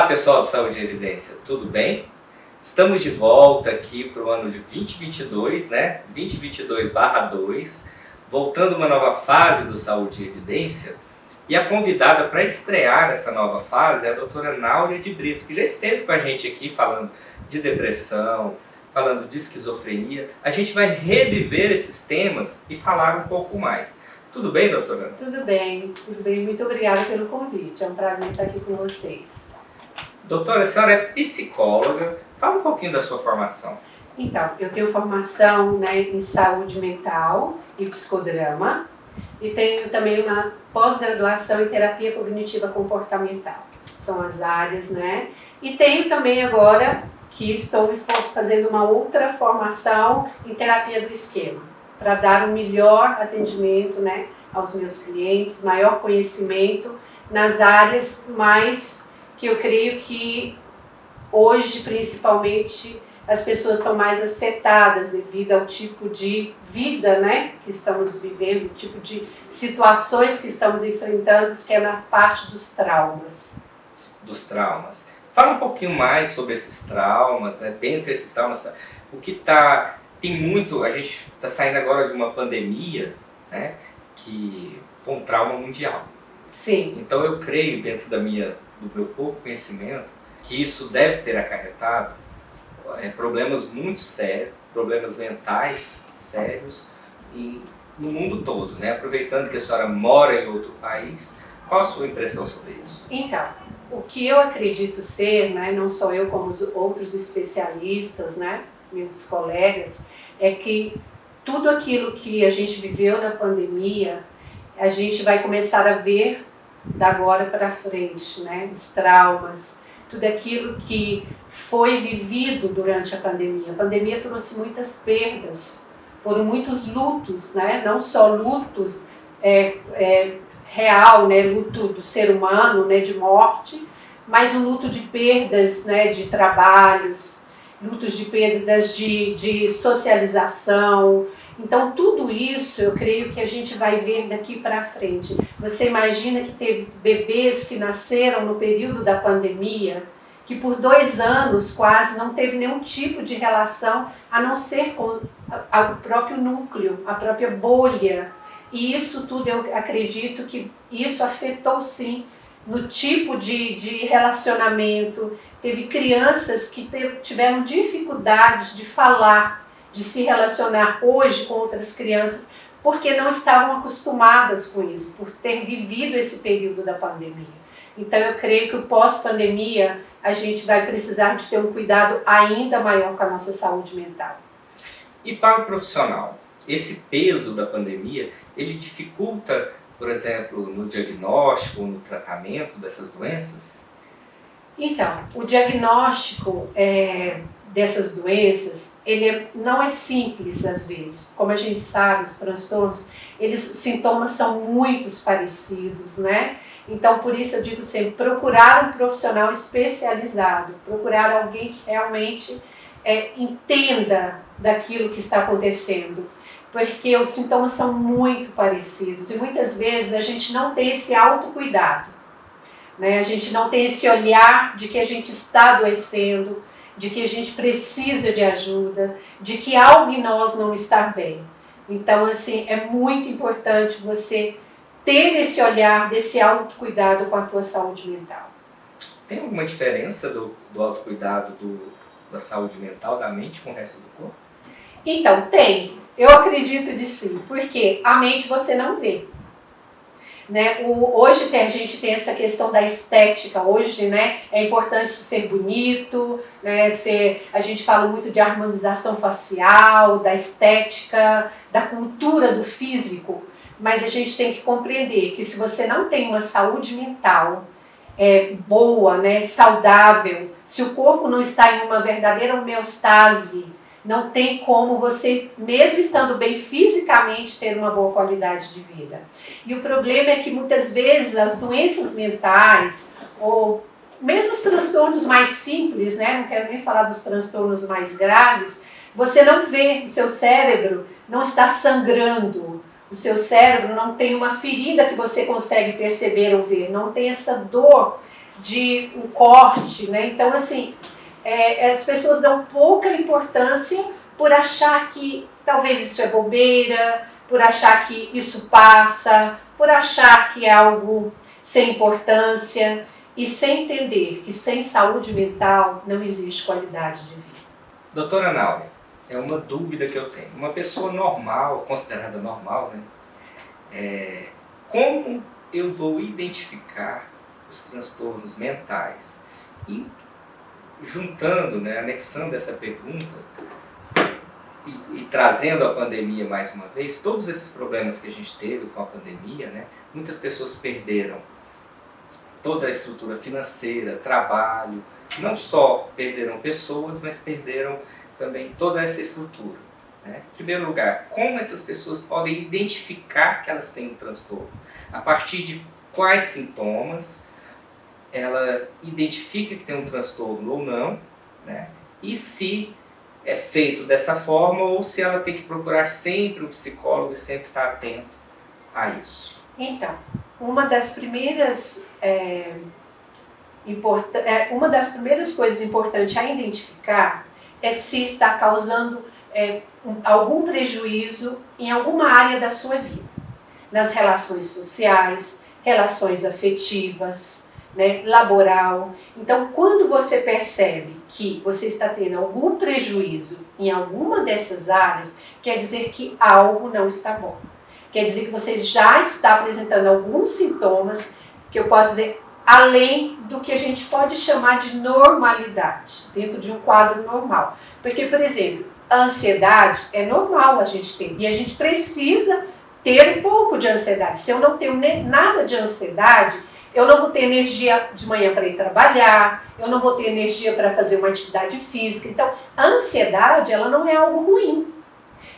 Olá pessoal do Saúde e Evidência, tudo bem? Estamos de volta aqui para o ano de 2022, né? 2022/2, voltando uma nova fase do Saúde e Evidência. E a convidada para estrear essa nova fase é a doutora Náurea de Brito, que já esteve com a gente aqui falando de depressão, falando de esquizofrenia. A gente vai reviver esses temas e falar um pouco mais. Tudo bem, doutora? Tudo bem. Muito obrigada pelo convite. É um prazer estar aqui com vocês. Doutora, a senhora é psicóloga. Fala um pouquinho da sua formação. Então, eu tenho formação, em saúde mental e psicodrama e tenho também uma pós-graduação em terapia cognitiva comportamental. São as áreas, E tenho também agora que estou fazendo uma outra formação em terapia do esquema, para dar um melhor atendimento, aos meus clientes, maior conhecimento nas áreas mais que eu creio que hoje, principalmente, as pessoas são mais afetadas devido ao tipo de vida, que estamos vivendo, o tipo de situações que estamos enfrentando, que é na parte dos traumas. Dos traumas. Fala um pouquinho mais sobre esses traumas, dentre esses traumas, o que tem muito, a gente está saindo agora de uma pandemia, que foi um trauma mundial. Sim. Então eu creio, dentro do meu pouco conhecimento, que isso deve ter acarretado problemas muito sérios, problemas mentais sérios no mundo todo, Aproveitando que a senhora mora em outro país, qual a sua impressão sobre isso? Então, o que eu acredito ser, não só eu como os outros especialistas, meus colegas, é que tudo aquilo que a gente viveu na pandemia, a gente vai começar a ver da agora para frente, os traumas, tudo aquilo que foi vivido durante a pandemia. A pandemia trouxe muitas perdas, foram muitos lutos, não só lutos real, luto do ser humano, de morte, mas um luto de perdas, de trabalhos, lutos de perdas de socialização. Então, tudo isso eu creio que a gente vai ver daqui para frente. Você imagina que teve bebês que nasceram no período da pandemia, que por 2 anos quase não teve nenhum tipo de relação, a não ser com o próprio núcleo, a própria bolha. E isso tudo, eu acredito que isso afetou sim no tipo de relacionamento. Teve crianças que tiveram dificuldades de falar, de se relacionar hoje com outras crianças, porque não estavam acostumadas com isso, por ter vivido esse período da pandemia. Então eu creio que o pós-pandemia a gente vai precisar de ter um cuidado ainda maior com a nossa saúde mental. E para o profissional, esse peso da pandemia, ele dificulta, por exemplo, no diagnóstico, no tratamento dessas doenças? Então, o diagnóstico dessas doenças, ele não é simples às vezes. Como a gente sabe, os transtornos, os sintomas são muito parecidos, Então, por isso eu digo sempre, procurar um profissional especializado, procurar alguém que realmente entenda daquilo que está acontecendo, porque os sintomas são muito parecidos e muitas vezes a gente não tem esse autocuidado, A gente não tem esse olhar de que a gente está adoecendo, de que a gente precisa de ajuda, de que algo em nós não está bem. Então, assim, é muito importante você ter esse olhar, desse autocuidado com a tua saúde mental. Tem alguma diferença do autocuidado da saúde mental, da mente com o resto do corpo? Então, tem. Eu acredito de sim, porque a mente você não vê. Hoje a gente tem essa questão da estética, hoje é importante ser bonito, a gente fala muito de harmonização facial, da estética, da cultura do físico, mas a gente tem que compreender que se você não tem uma saúde mental boa, saudável, se o corpo não está em uma verdadeira homeostase, não tem como você, mesmo estando bem fisicamente, ter uma boa qualidade de vida. E o problema é que muitas vezes as doenças mentais, ou mesmo os transtornos mais simples, não quero nem falar dos transtornos mais graves, você não vê, o seu cérebro não está sangrando, o seu cérebro não tem uma ferida que você consegue perceber ou ver, não tem essa dor de um corte, né? Então, assim, as pessoas dão pouca importância por achar que talvez isso é bobeira, por achar que isso passa, por achar que é algo sem importância e sem entender que sem saúde mental não existe qualidade de vida. Doutora Náulia, é uma dúvida que eu tenho. Uma pessoa normal, considerada normal, né? Como eu vou identificar os transtornos mentais? E juntando, né, anexando essa pergunta e trazendo a pandemia mais uma vez, todos esses problemas que a gente teve com a pandemia, né, muitas pessoas perderam toda a estrutura financeira, trabalho, não só perderam pessoas, mas perderam também toda essa estrutura. Né? Em primeiro lugar, como essas pessoas podem identificar que elas têm um transtorno? A partir de quais sintomas ela identifica que tem um transtorno ou não, né? E se é feito dessa forma ou se ela tem que procurar sempre um psicólogo e sempre estar atento a isso. Então, uma das primeiras coisas importantes a identificar é se está causando algum prejuízo em alguma área da sua vida, nas relações sociais, relações afetivas, né, laboral. Então, quando você percebe que você está tendo algum prejuízo em alguma dessas áreas, quer dizer que algo não está bom. Quer dizer que você já está apresentando alguns sintomas que eu posso dizer além do que a gente pode chamar de normalidade, dentro de um quadro normal. Porque, por exemplo, a ansiedade é normal a gente ter, e a gente precisa ter um pouco de ansiedade. Se eu não tenho nada de ansiedade, eu não vou ter energia de manhã para ir trabalhar, eu não vou ter energia para fazer uma atividade física. Então, a ansiedade, ela não é algo ruim.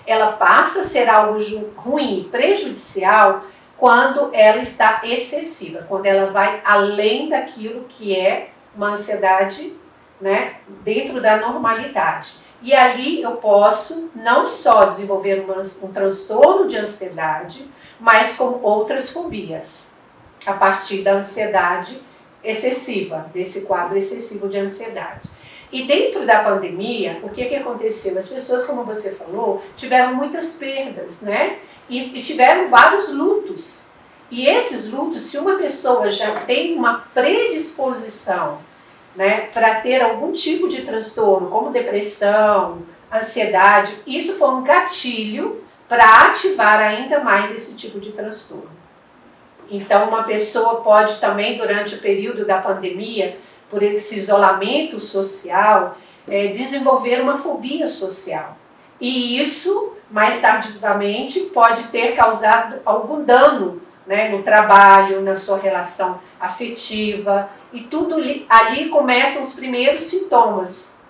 Ela passa a ser algo ruim, prejudicial, quando ela está excessiva, quando ela vai além daquilo que é uma ansiedade, né, dentro da normalidade. E ali eu posso não só desenvolver um transtorno de ansiedade, mas com outras fobias, a partir da ansiedade excessiva, desse quadro excessivo de ansiedade. E dentro da pandemia, o que aconteceu? As pessoas, como você falou, tiveram muitas perdas, né? E tiveram vários lutos. E esses lutos, se uma pessoa já tem uma predisposição, né, para ter algum tipo de transtorno, como depressão, ansiedade, isso foi um gatilho para ativar ainda mais esse tipo de transtorno. Então, uma pessoa pode também, durante o período da pandemia, por esse isolamento social, desenvolver uma fobia social. E isso, mais tardivamente, pode ter causado algum dano, né, no trabalho, na sua relação afetiva, e tudo ali começam os primeiros sintomas.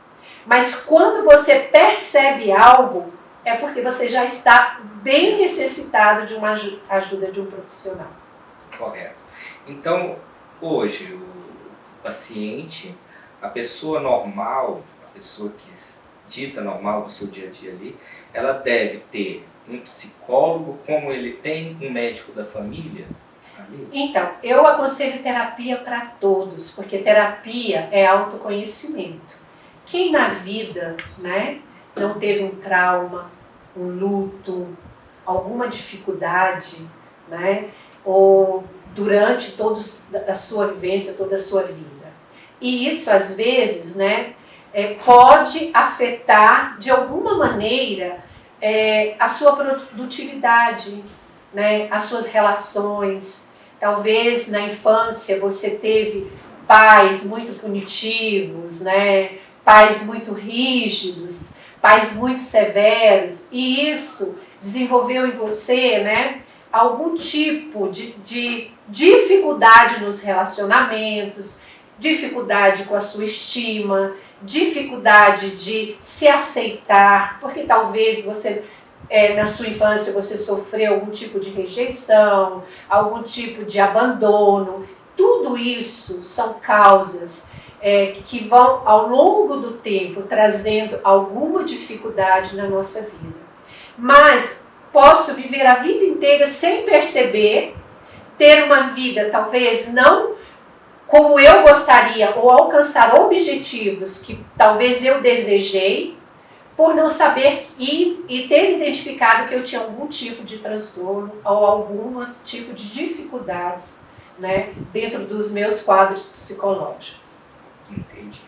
Mas quando você percebe algo, é porque você já está bem necessitado de uma ajuda de um profissional. Correto. Então, hoje, o paciente, a pessoa normal, a pessoa que dita normal no seu dia a dia ali, ela deve ter um psicólogo, como ele tem um médico da família ali? Então, eu aconselho terapia para todos, porque terapia é autoconhecimento. Quem na vida, né, não teve um trauma, um luto, alguma dificuldade, né, ou durante toda a sua vivência, toda a sua vida. E isso, às vezes, né, pode afetar, de alguma maneira, a sua produtividade, né, as suas relações. Talvez na infância você teve pais muito punitivos, né, pais muito rígidos, pais muito severos, e isso desenvolveu em você, né, algum tipo de dificuldade nos relacionamentos, dificuldade com a sua estima, dificuldade de se aceitar, porque talvez você, na sua infância, você sofreu algum tipo de rejeição, algum tipo de abandono. Tudo isso são causas que vão, ao longo do tempo, trazendo alguma dificuldade na nossa vida. Mas posso viver a vida inteira sem perceber, ter uma vida talvez não como eu gostaria ou alcançar objetivos que talvez eu desejei, por não saber e ter identificado que eu tinha algum tipo de transtorno ou algum tipo de dificuldades, né, dentro dos meus quadros psicológicos. Entendi.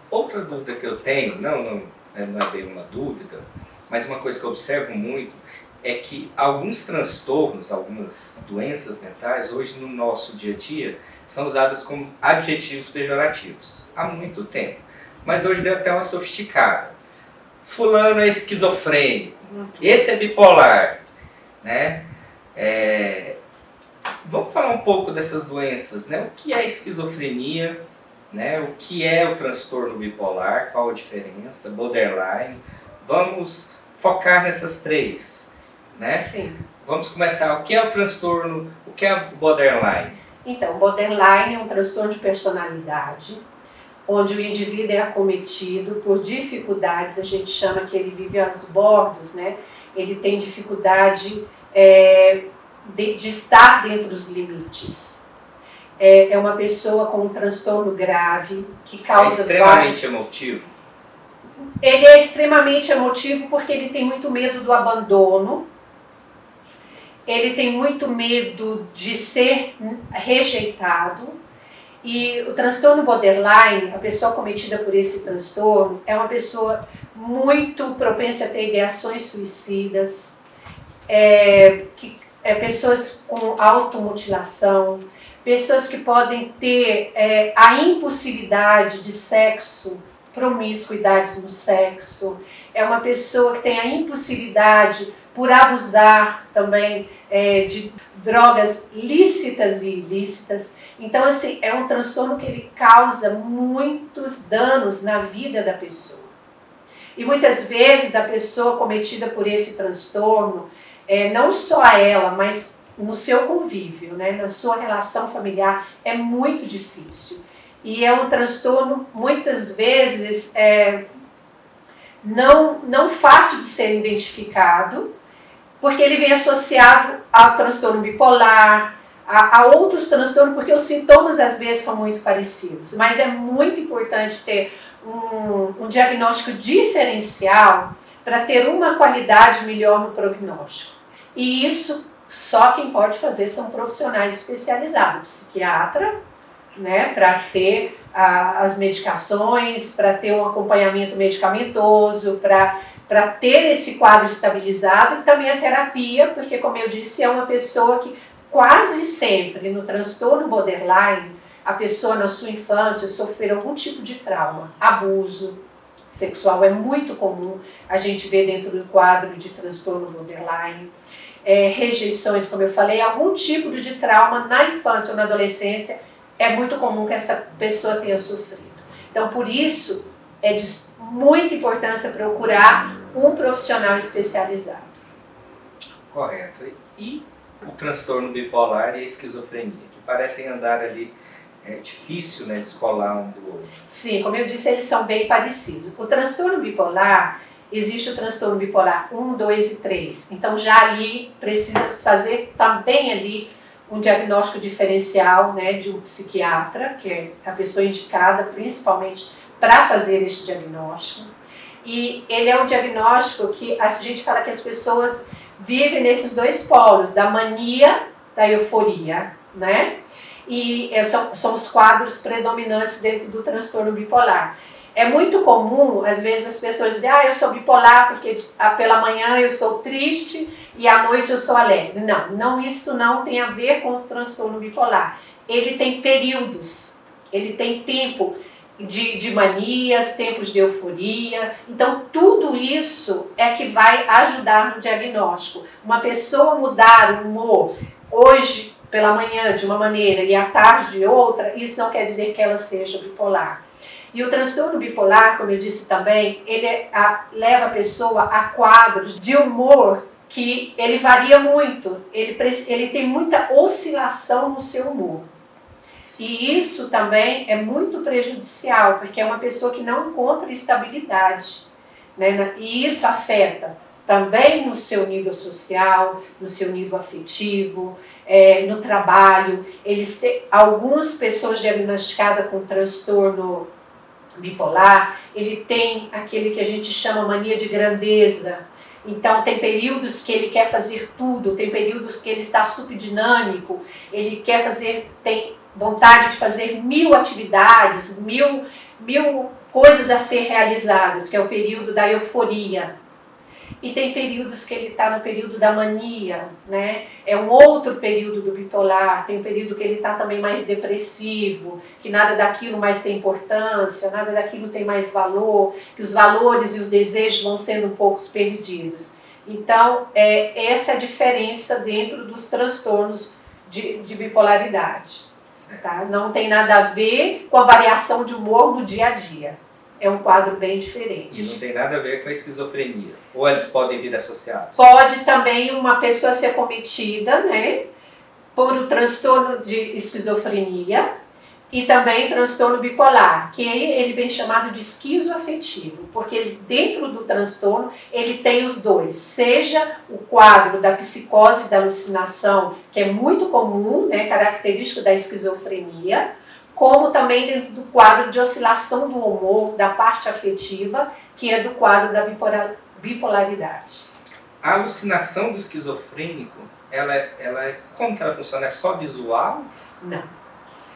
Outra dúvida que eu tenho, não é bem uma dúvida, mas uma coisa que eu observo muito é que alguns transtornos, algumas doenças mentais, hoje no nosso dia a dia, são usadas como adjetivos pejorativos há muito tempo. Mas hoje deu até uma sofisticada. Fulano é esquizofrênico, esse é bipolar, né? Vamos falar um pouco dessas doenças, né? O que é esquizofrenia, né? O que é o transtorno bipolar, qual a diferença, borderline. Vamos focar nessas três, né? Sim. Vamos começar. O que é o transtorno, o que é o borderline? Então, borderline é um transtorno de personalidade, onde o indivíduo é acometido por dificuldades, a gente chama que ele vive aos bordos, né? Ele tem dificuldade de estar dentro dos limites. É uma pessoa com um transtorno grave, que causa extremamente emotivo? Ele é extremamente emotivo porque ele tem muito medo do abandono, ele tem muito medo de ser rejeitado. E o transtorno borderline, a pessoa cometida por esse transtorno, é uma pessoa muito propensa a ter ideações suicidas, pessoas com automutilação, pessoas que podem ter a impulsividade de sexo, promiscuidades no sexo, é uma pessoa que tem a impulsividade por abusar também de drogas lícitas e ilícitas. Então, assim, é um transtorno que ele causa muitos danos na vida da pessoa. E muitas vezes a pessoa cometida por esse transtorno, não só a ela, mas no seu convívio, né, na sua relação familiar, é muito difícil. E é um transtorno, muitas vezes, não fácil de ser identificado, porque ele vem associado ao transtorno bipolar, a outros transtornos, porque os sintomas às vezes são muito parecidos. Mas é muito importante ter um diagnóstico diferencial para ter uma qualidade melhor no prognóstico. E isso só quem pode fazer são profissionais especializados, psiquiatra, né, para ter as medicações, para ter um acompanhamento medicamentoso, para ter esse quadro estabilizado, e também a terapia, porque, como eu disse, é uma pessoa que quase sempre no transtorno borderline, a pessoa na sua infância sofreu algum tipo de trauma, abuso sexual é muito comum, a gente vê dentro do quadro de transtorno borderline, rejeições, como eu falei, algum tipo de trauma na infância ou na adolescência é muito comum que essa pessoa tenha sofrido. Então, por isso, é de muita importância procurar um profissional especializado. Correto. E o transtorno bipolar e a esquizofrenia, que parecem andar ali, é difícil, né, descolar um do outro. Sim, como eu disse, eles são bem parecidos. O transtorno bipolar, existe o transtorno bipolar 1, 2 e 3. Então já ali precisa fazer também ali um diagnóstico diferencial, né, de um psiquiatra, que é a pessoa indicada principalmente para fazer este diagnóstico. E ele é um diagnóstico que a gente fala que as pessoas vivem nesses dois polos, da mania, da euforia, né? E são os quadros predominantes dentro do transtorno bipolar. É muito comum, às vezes, as pessoas dizem, eu sou bipolar porque pela manhã eu sou triste e à noite eu sou alegre. Não, isso não tem a ver com o transtorno bipolar. Ele tem períodos, ele tem tempo de manias, tempos de euforia. Então, tudo isso é que vai ajudar no diagnóstico. Uma pessoa mudar o humor hoje pela manhã de uma maneira e à tarde de outra, isso não quer dizer que ela seja bipolar. E o transtorno bipolar, como eu disse também, ele leva a pessoa a quadros de humor que ele varia muito, ele tem muita oscilação no seu humor. E isso também é muito prejudicial, porque é uma pessoa que não encontra estabilidade, né? E isso afeta também no seu nível social, no seu nível afetivo, no trabalho. Eles têm algumas pessoas diagnosticadas com transtorno bipolar, ele tem aquele que a gente chama mania de grandeza. Então tem períodos que ele quer fazer tudo, tem períodos que ele está subdinâmico, ele quer fazer, tem vontade de fazer 1000 atividades, mil coisas a ser realizadas, que é o período da euforia. E tem períodos que ele está no período da mania, né? É um outro período do bipolar, tem um período que ele está também mais depressivo, que nada daquilo mais tem importância, nada daquilo tem mais valor, que os valores e os desejos vão sendo um pouco perdidos. Então, essa é a diferença dentro dos transtornos de bipolaridade. Tá? Não tem nada a ver com a variação de humor do dia a dia. É um quadro bem diferente. E não tem nada a ver com a esquizofrenia? Ou eles podem vir associados? Pode também uma pessoa ser cometida, né, por um transtorno de esquizofrenia e também transtorno bipolar, que ele vem chamado de esquizoafetivo, porque ele, dentro do transtorno ele tem os dois, seja o quadro da psicose e da alucinação, que é muito comum, né, característico da esquizofrenia, como também dentro do quadro de oscilação do humor, da parte afetiva, que é do quadro da bipolaridade. A alucinação do esquizofrênico, como que ela funciona? É só visual? Não.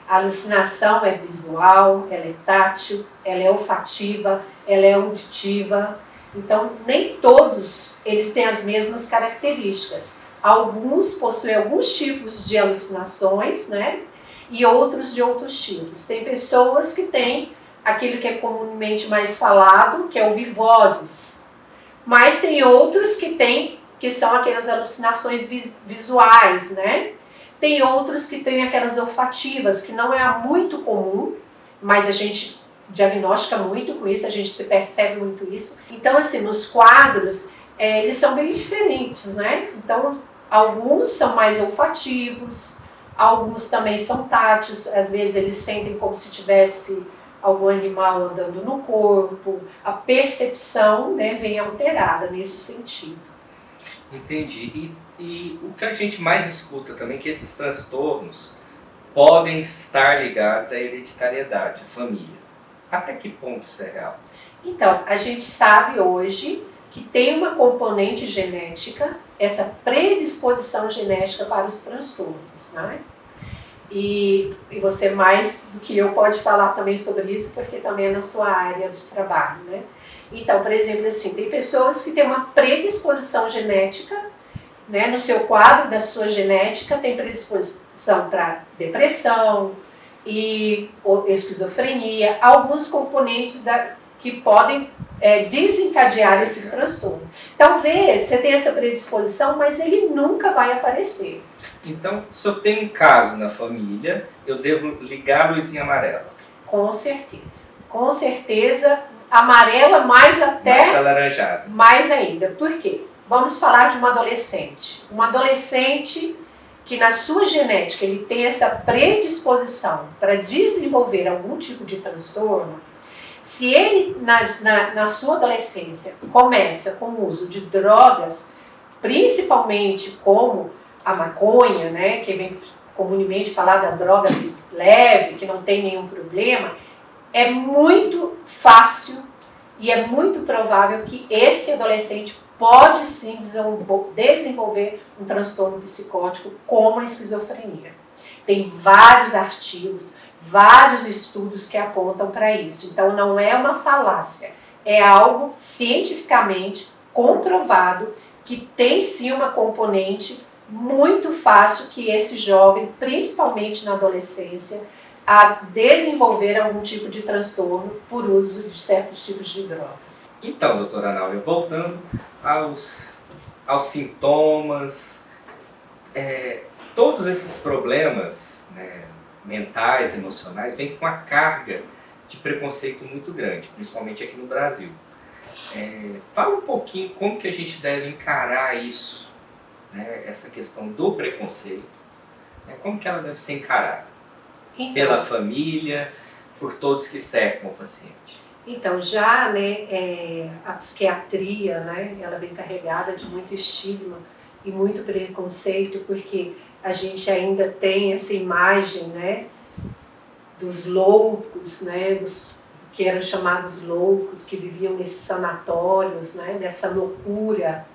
A alucinação é visual, ela é tátil, ela é olfativa, ela é auditiva. Então, nem todos eles têm as mesmas características. Alguns possuem alguns tipos de alucinações, né? E outros de outros tipos. Tem pessoas que têm aquilo que é comumente mais falado, que é ouvir vozes. Mas tem outros que são aquelas alucinações visuais, né? Tem outros que têm aquelas olfativas, que não é muito comum, mas a gente diagnostica muito com isso, a gente se percebe muito isso. Então, assim, nos quadros, eles são bem diferentes, né? Então, alguns são mais olfativos, alguns também são táteis, às vezes eles sentem como se tivesse algum animal andando no corpo, a percepção, né, vem alterada nesse sentido. Entendi. E o que a gente mais escuta também é que esses transtornos podem estar ligados à hereditariedade, à família. Até que ponto isso é real? Então, a gente sabe hoje que tem uma componente genética, essa predisposição genética para os transtornos, né? E você mais do que eu pode falar também sobre isso, porque também é na sua área de trabalho, né? Então, por exemplo, assim, tem pessoas que têm uma predisposição genética, né? No seu quadro da sua genética tem predisposição para depressão e esquizofrenia, alguns componentes que podem desencadear esses transtornos. Talvez você tenha essa predisposição, mas ele nunca vai aparecer. Então, se eu tenho um caso na família, eu devo ligar a luzinha amarela? Com certeza. Com certeza, amarela mais até... Mais alaranjada. Mais ainda. Por quê? Vamos falar de uma adolescente. Uma adolescente que na sua genética ele tem essa predisposição para desenvolver algum tipo de transtorno. Se ele, na sua adolescência, começa com o uso de drogas, principalmente como a maconha, né, que vem comumente falar da droga leve, que não tem nenhum problema, é muito fácil e é muito provável que esse adolescente pode sim desenvolver um transtorno psicótico como a esquizofrenia. Tem vários artigos, vários estudos que apontam para isso. Então não é uma falácia, é algo cientificamente comprovado que tem sim uma componente muito fácil que esse jovem, principalmente na adolescência, a desenvolver algum tipo de transtorno por uso de certos tipos de drogas. Então, doutora Anáulia, voltando aos sintomas, todos esses problemas, né, mentais, emocionais, vêm com uma carga de preconceito muito grande, principalmente aqui no Brasil. Fala um pouquinho como que a gente deve encarar isso, né, essa questão do preconceito, né, como que ela deve ser encarada? Então, pela família, por todos que cercam o paciente. Então, já, né, a psiquiatria, né, ela vem carregada de muito estigma e muito preconceito, porque a gente ainda tem essa imagem, né, dos loucos, né, que eram chamados loucos, que viviam nesses sanatórios, né, dessa loucura.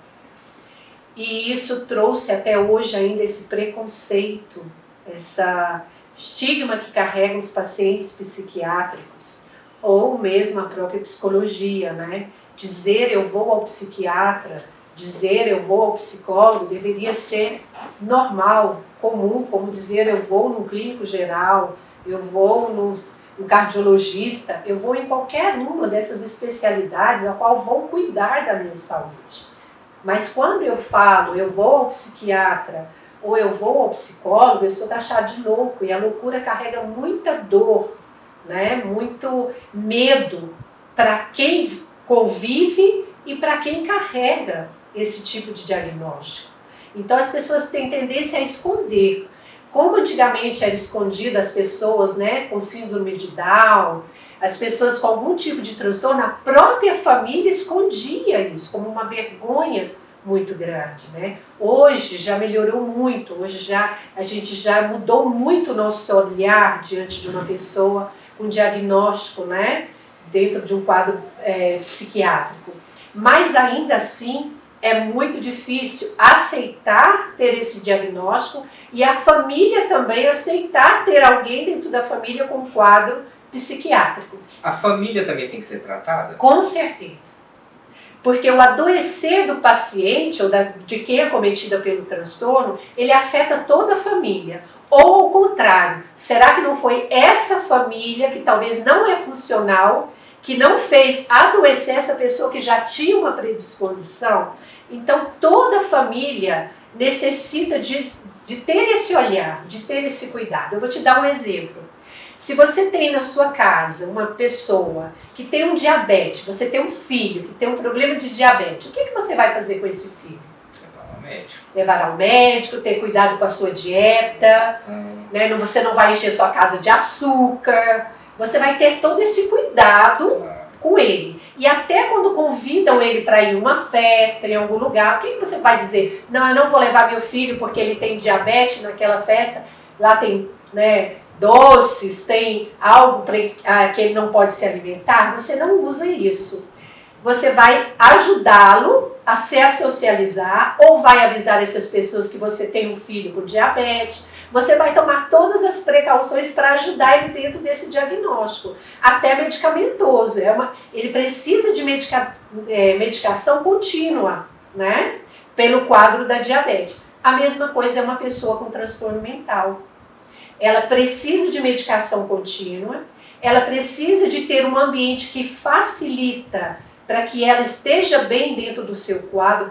E isso trouxe até hoje ainda esse preconceito, essa estigma que carregam os pacientes psiquiátricos, ou mesmo a própria psicologia, né? Dizer eu vou ao psiquiatra, dizer eu vou ao psicólogo deveria ser normal, comum, como dizer eu vou no clínico geral, eu vou no cardiologista, eu vou em qualquer uma dessas especialidades a qual vou cuidar da minha saúde. Mas quando eu falo eu vou ao psiquiatra ou eu vou ao psicólogo, eu sou taxada de louco, e a loucura carrega muita dor, né? Muito medo para quem convive e para quem carrega esse tipo de diagnóstico. Então as pessoas têm tendência a esconder. Como antigamente era escondido as pessoas, né, com síndrome de Down, as pessoas com algum tipo de transtorno, a própria família escondia isso como uma vergonha muito grande, né? Hoje já melhorou muito, hoje a gente já mudou muito o nosso olhar diante de uma pessoa com diagnóstico, né, dentro de um quadro psiquiátrico. Mas ainda assim é muito difícil aceitar ter esse diagnóstico e a família também aceitar ter alguém dentro da família com quadro psiquiátrico. A família também tem que ser tratada? Com certeza. Porque o adoecer do paciente ou de quem é cometida pelo transtorno, ele afeta toda a família. Ou ao contrário, será que não foi essa família que talvez não é funcional, que não fez adoecer essa pessoa que já tinha uma predisposição? Então toda família necessita de ter esse olhar, de ter esse cuidado. Eu vou te dar um exemplo. Se você tem na sua casa uma pessoa que tem um diabetes, você tem um filho que tem um problema de diabetes, o que você vai fazer com esse filho? Levar ao médico. Levar ao médico, ter cuidado com a sua dieta, né? Você não vai encher sua casa de açúcar, você vai ter todo esse cuidado com ele. E até quando convidam ele para ir em uma festa, em algum lugar, o que você vai dizer? Não, eu não vou levar meu filho porque ele tem diabetes naquela festa, lá tem, né, doces, tem algo que ele não pode se alimentar. Você não usa isso. Você vai ajudá-lo a se socializar ou vai avisar essas pessoas que você tem um filho com diabetes. Você vai tomar todas as precauções para ajudar ele dentro desse diagnóstico, até medicamentoso. Ele precisa de medicação contínua, né, pelo quadro da diabetes. A mesma coisa é uma pessoa com transtorno mental. Ela precisa de medicação contínua, ela precisa de ter um ambiente que facilita para que ela esteja bem dentro do seu quadro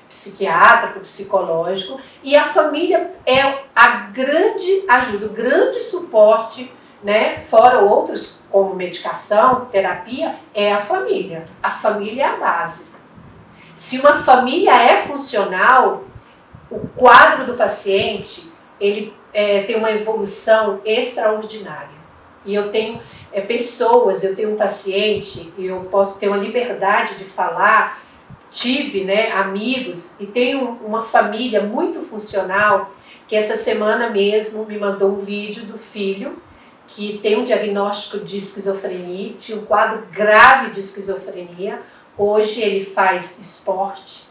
psiquiátrico, psicológico, e a família é a grande ajuda, o grande suporte, né, fora outros como medicação, terapia, é a família. A família é a base. Se uma família é funcional, o quadro do paciente, ele tem uma evolução extraordinária. E eu tenho pessoas, eu tenho um paciente, e eu posso ter uma liberdade de falar, tive, né, amigos, e tenho uma família muito funcional, que essa semana mesmo me mandou um vídeo do filho, que tem um diagnóstico de esquizofrenia, tinha um quadro grave de esquizofrenia. Hoje ele faz esporte,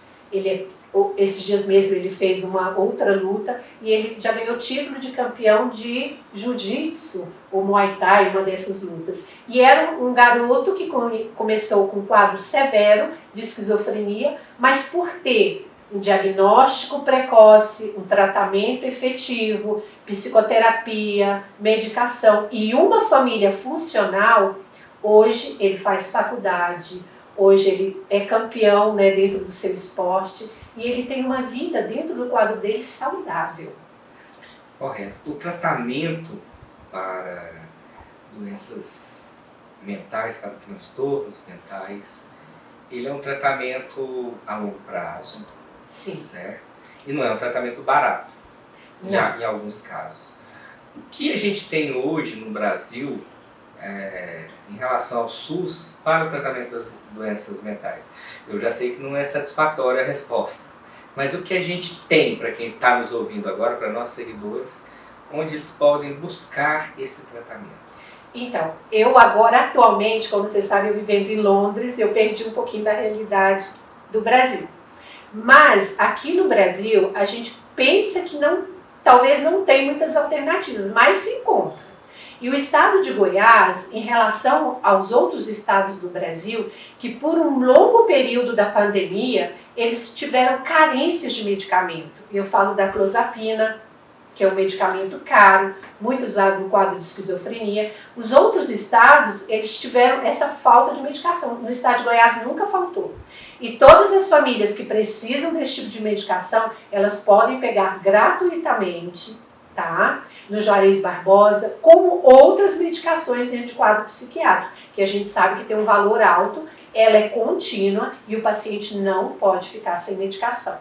esses dias mesmo ele fez uma outra luta e ele já ganhou título de campeão de jiu-jitsu ou muay thai, uma dessas lutas. E era um garoto que começou com um quadro severo de esquizofrenia, mas por ter um diagnóstico precoce, um tratamento efetivo, psicoterapia, medicação e uma família funcional, hoje ele faz faculdade, hoje ele é campeão, né, dentro do seu esporte. E ele tem uma vida dentro do quadro dele saudável. Correto. O tratamento para doenças mentais, para transtornos mentais, ele é um tratamento a longo prazo. Sim. Certo? E não é um tratamento barato, em alguns casos. O que a gente tem hoje no Brasil, em relação ao SUS para o tratamento das doenças mentais. Eu já sei que não é satisfatória a resposta, mas o que a gente tem para quem está nos ouvindo agora, para nossos seguidores, onde eles podem buscar esse tratamento? Então, eu agora atualmente, como vocês sabem, eu vivendo em Londres, eu perdi um pouquinho da realidade do Brasil. Mas aqui no Brasil, a gente pensa que talvez não tem muitas alternativas, mas se encontra. E o estado de Goiás, em relação aos outros estados do Brasil, que por um longo período da pandemia, eles tiveram carências de medicamento. Eu falo da clozapina, que é um medicamento caro, muito usado no quadro de esquizofrenia. Os outros estados, eles tiveram essa falta de medicação. No estado de Goiás nunca faltou. E todas as famílias que precisam desse tipo de medicação, elas podem pegar gratuitamente, tá? No Juarez Barbosa, como outras medicações dentro de quadro psiquiátrico, que a gente sabe que tem um valor alto, ela é contínua e o paciente não pode ficar sem medicação,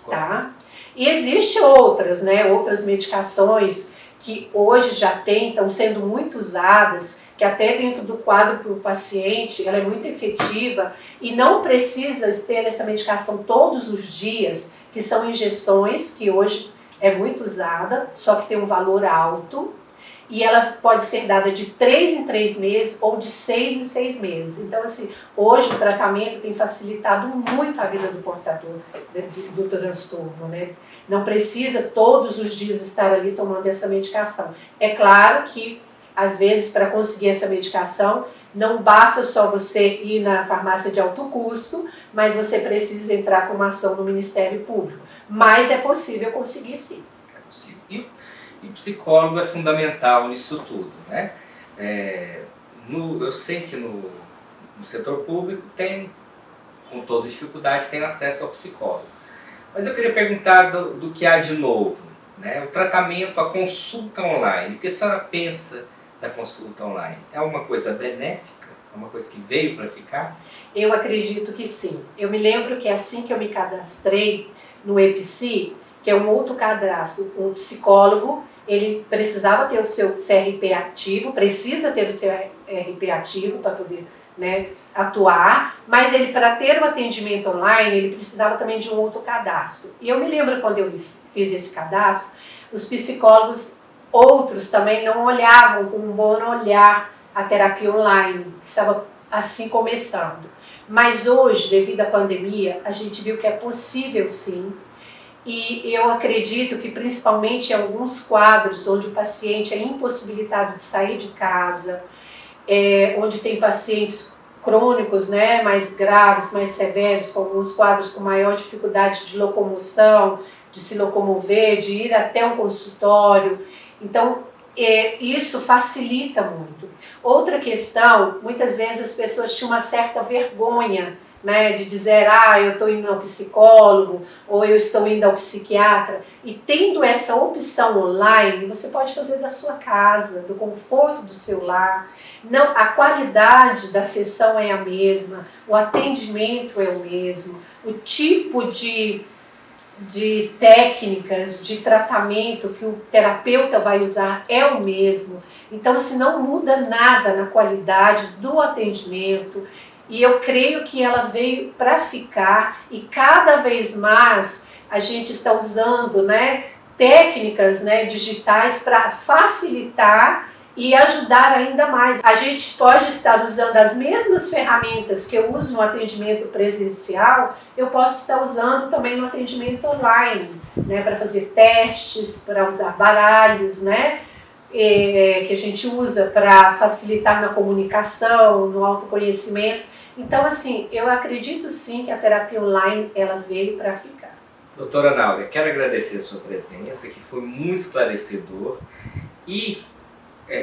tá? E existem outras, né, outras medicações que hoje já estão sendo muito usadas, que até dentro do quadro para o paciente, ela é muito efetiva e não precisa ter essa medicação todos os dias, que são injeções, que hoje é muito usada, só que tem um valor alto, e ela pode ser dada de 3 em 3 meses ou de 6 em 6 meses. Então, assim, hoje o tratamento tem facilitado muito a vida do portador do transtorno, né? Não precisa todos os dias estar ali tomando essa medicação. É claro que, às vezes, para conseguir essa medicação, não basta só você ir na farmácia de alto custo, mas você precisa entrar com uma ação no Ministério Público. Mas é possível conseguir sim. É possível. E o psicólogo é fundamental nisso tudo, né? Eu sei que no setor público tem, com toda dificuldade, tem acesso ao psicólogo. Mas eu queria perguntar do que há de novo, né? O tratamento, a consulta online. O que a senhora pensa da consulta online? É uma coisa benéfica? É uma coisa que veio para ficar? Eu acredito que sim. Eu me lembro que assim que eu me cadastrei no EPSI, que é um outro cadastro, um psicólogo, ele precisava ter o seu CRP ativo, precisa ter o seu CRP ativo para poder, né, atuar, mas ele, para ter o atendimento online, ele precisava também de um outro cadastro. E eu me lembro quando eu fiz esse cadastro, os psicólogos, outros também não olhavam com um bom olhar a terapia online, que estava assim começando. Mas hoje, devido à pandemia, a gente viu que é possível sim. E eu acredito que principalmente em alguns quadros onde o paciente é impossibilitado de sair de casa, onde tem pacientes crônicos, né, mais graves, mais severos, com alguns quadros com maior dificuldade de locomoção, de se locomover, de ir até um consultório. Então, isso facilita muito. Outra questão, muitas vezes as pessoas tinham uma certa vergonha, né, de dizer, eu estou indo ao psicólogo, ou eu estou indo ao psiquiatra, e tendo essa opção online, você pode fazer da sua casa, do conforto do seu lar. Não, a qualidade da sessão é a mesma, o atendimento é o mesmo, o tipo de técnicas, de tratamento que o terapeuta vai usar é o mesmo. Então, assim, não muda nada na qualidade do atendimento. E eu creio que ela veio para ficar e cada vez mais a gente está usando, né, técnicas, né, digitais para facilitar e ajudar ainda mais. A gente pode estar usando as mesmas ferramentas que eu uso no atendimento presencial, eu posso estar usando também no atendimento online, né, para fazer testes, para usar baralhos, né, que a gente usa para facilitar na comunicação, no autoconhecimento. Então, assim, eu acredito sim que a terapia online, ela veio para ficar. Doutora Náurea, quero agradecer a sua presença, que foi muito esclarecedor, e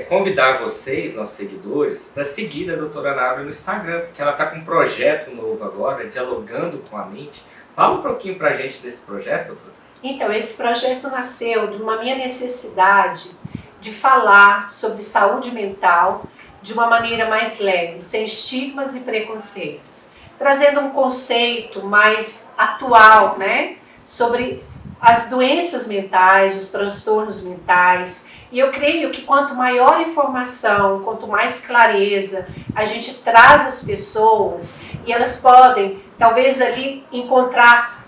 convidar vocês, nossos seguidores, para seguir a doutora Náurea no Instagram, porque ela está com um projeto novo agora, Dialogando com a Mente. Fala um pouquinho para a gente desse projeto, doutora. Então, esse projeto nasceu de uma minha necessidade de falar sobre saúde mental de uma maneira mais leve, sem estigmas e preconceitos, trazendo um conceito mais atual, né, sobre as doenças mentais, os transtornos mentais. E eu creio que quanto maior informação, quanto mais clareza a gente traz às pessoas, e elas podem talvez ali encontrar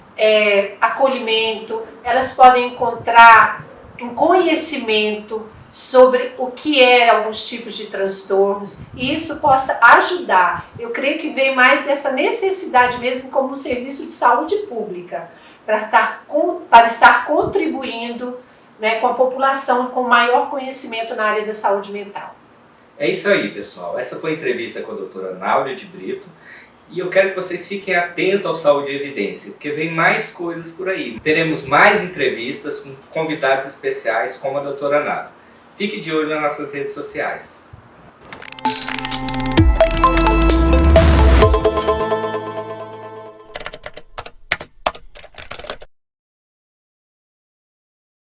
acolhimento, elas podem encontrar um conhecimento sobre o que eram alguns tipos de transtornos, e isso possa ajudar. Eu creio que vem mais dessa necessidade mesmo como um serviço de saúde pública, para estar contribuindo, né, com a população com maior conhecimento na área da saúde mental. É isso aí, pessoal. Essa foi a entrevista com a doutora Náulia de Brito. E eu quero que vocês fiquem atentos ao Saúde e Evidência, porque vem mais coisas por aí. Teremos mais entrevistas com convidados especiais como a doutora Náulia. Fique de olho nas nossas redes sociais.